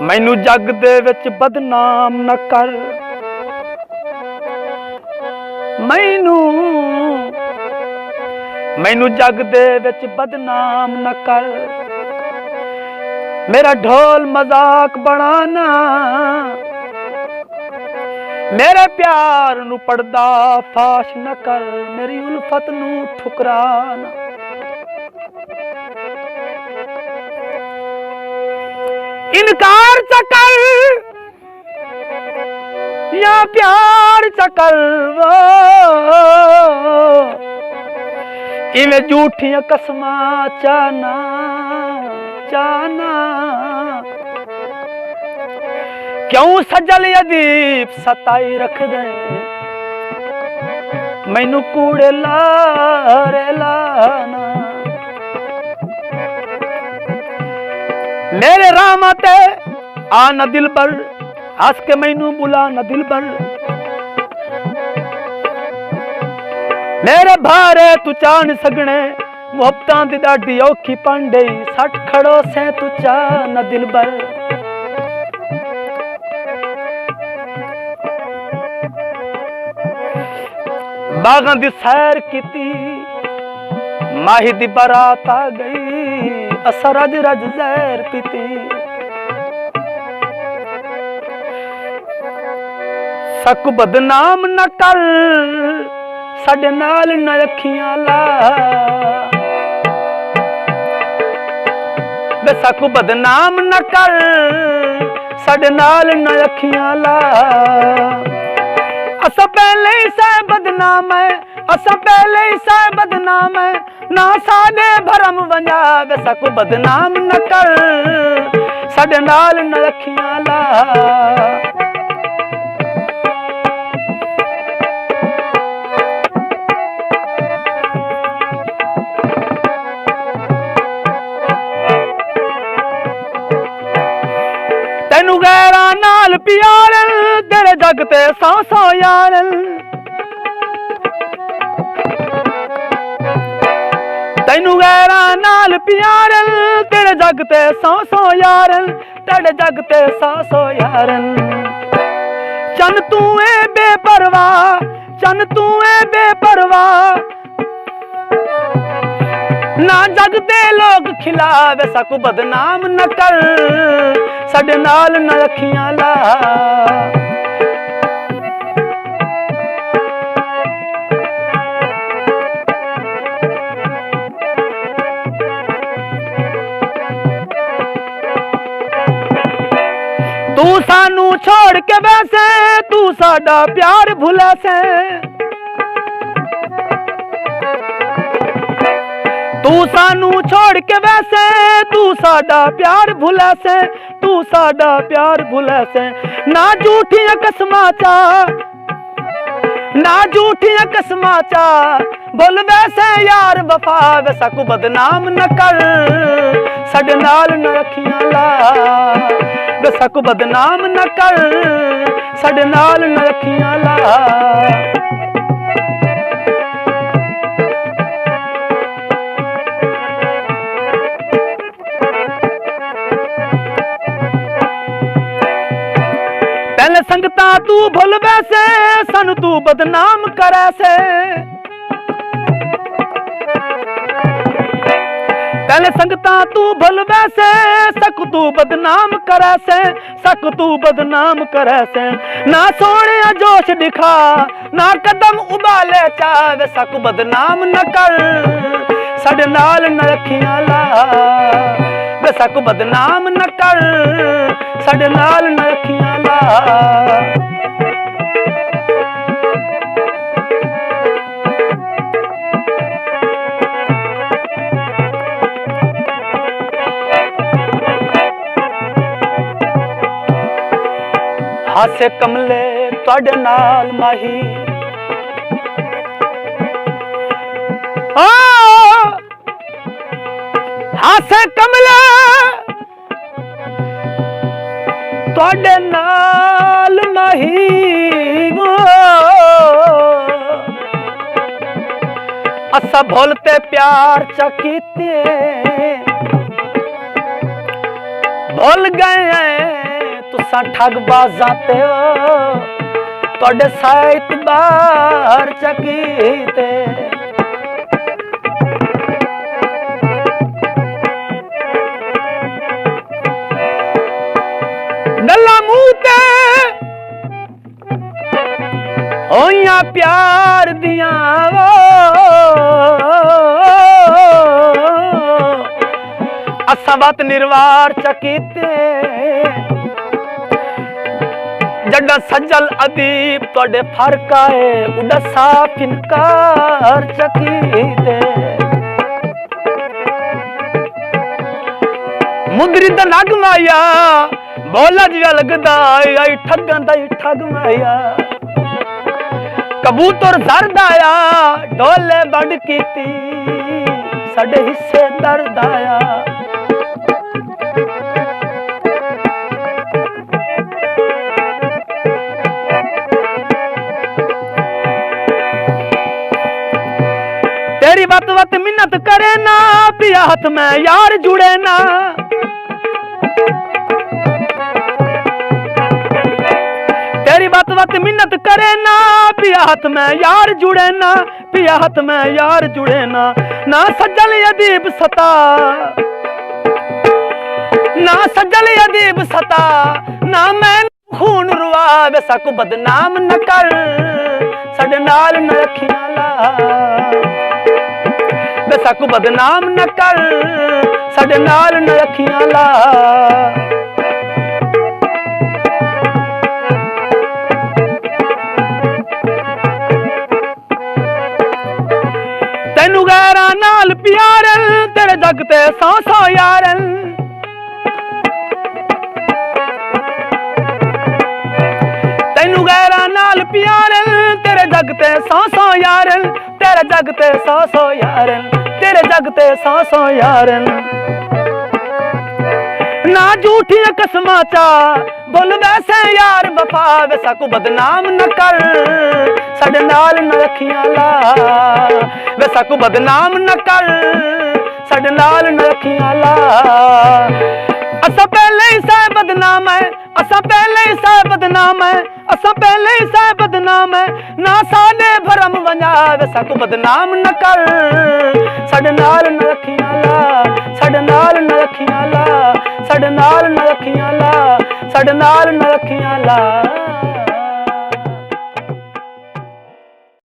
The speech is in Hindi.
मैनू जग दे विच बदनाम न कर, मैनू जग दे विच बदनाम न कर। मेरा ढोल मजाक बनाना, मेरे प्यार नू पड़दा फाश न कर, मेरी उल्फत नू ठुकराना। इनकार चकर या प्यार चकर, इवें झूठियां कसमां चाना चाना। क्यों सजल अदीब सताई रख दे, मैनू कूड़े लारे लाना। मेरे रामा ते आ न दिल बर, हस के मैनू बुला न दिल बर। मेरे भारे तू चा नहीं सकने, मुहब्बतां दी डाडी औखी पांडे, सट खड़ो से तू चा न दिल बर। बागां दी सैर कीती, माही दी बारात आ गई, असा रज रज जहर पीती। सकू बदनाम न कर, साडे नाल न अखियां ला। बे सकू बदनाम न कर, साडे नाल न अखियां ला। असा पहले ही सै बदनाम है, असा पहले ही सै बदनाम है, ना साडे भरम वंजा। बे सकू बदनाम न कर, साडे नाल न अखियां ला। तेनू गैरा नाल प्यारन, तेरे जग ते सौ सौ यारन। तेनू गैरा नाल प्यारन, तेरे जग ते सौ सौ यारन, तेरे जग ते सौ सौ यारन। चन तू ए बेपरवाह, चन तू ए बेपरवाह, ना जग दे लोग खिलावे। सकू बदनाम न कर, साडे नाल न अखियां ला। तू सानू छोड़ के वैसे, तू साडा प्यार भुला से। तू सानू छोड़ के वैसे, तू साडा प्यार भुला से, तू साडा प्यार भुला से। ना झूठियां कसमां चा, ना झूठियां कसमां चा, बोल वैसे यार वफा। वे सकू बदनाम न कर, साडे नाल न अखियां ला। वे सकू बदनाम न कर, साडे नाल न अखियां ला। पहले संगता तू भुल वैसे, सानू तू बदनाम करे से। पहले संगता तू भुल वैसे, सकू तू बदनाम करे से, सकू तू बदनाम करे से। ना सोने जोश दिखा, ना कदम उबाले चावे। सकू बदनाम न कर, साडे नाल न अखियां ला। वे सकू बदनाम न कर, साडे नाल न अखियां ला। हासे कमले तुहाडे नाल माही, हासे कमले तुहाडे नाल माही। असा भुलते प्यार च कीते, भुल गए तुसां ठगबाजां ते तुहाडे साहित बाहर चकीते गल्लां मूंह ते होइयां प्यार दियां असां बात निर्वार चकीते जड़ा सजल अदीब तुहाडे फर्क आए उड़ा साफ इनकार चकीते मुदरी दा नग माया बोला जिया लगदा आई ठगन दा ठग माया कबूतर जरद आया डोले बड़ कीती साडे हिस्से दर्द आया तेरी वत वत मिन्नत करे ना पिया हाथ में यार जुड़े ना तेरी बात बात मिन्नत करे ना पिया हाथ में यार जुड़े ना पिया हाथ में यार जुड़े ना सजल अदीब सता ना सजल अदीब सता ना मैं खून रुआ वैसा को बदनाम न कर साडे नाल न रखियां ला वैसा को बदनाम न कर साडे नाल न रखियां ला तेनू गैरा नाल प्यारन तेरे जग ते सौ यारन तेनू गैरा नाल प्यारन तेरे जग ते सौ यारन तेरे जग ते सौ यारन तेरे जग ते सौ यारन ना झूठी कसमां चा बोल वैसे यार वफा वैसा को बदनाम न कर साडे नाल न रखियां ला वैसा को बदनाम न कर साडे नाल न रखियां ला असा पहले ही सा बदनाम है असा पहले ही सा बदनाम है असा पहले ही सा बदनाम है ना साडे भरम वंजा वैसा को बदनाम न कर साडे नाल न रखियां ला साडे नाल न रखियां ला साडे नाल न रखियां ला साडे नाल न रखियां ला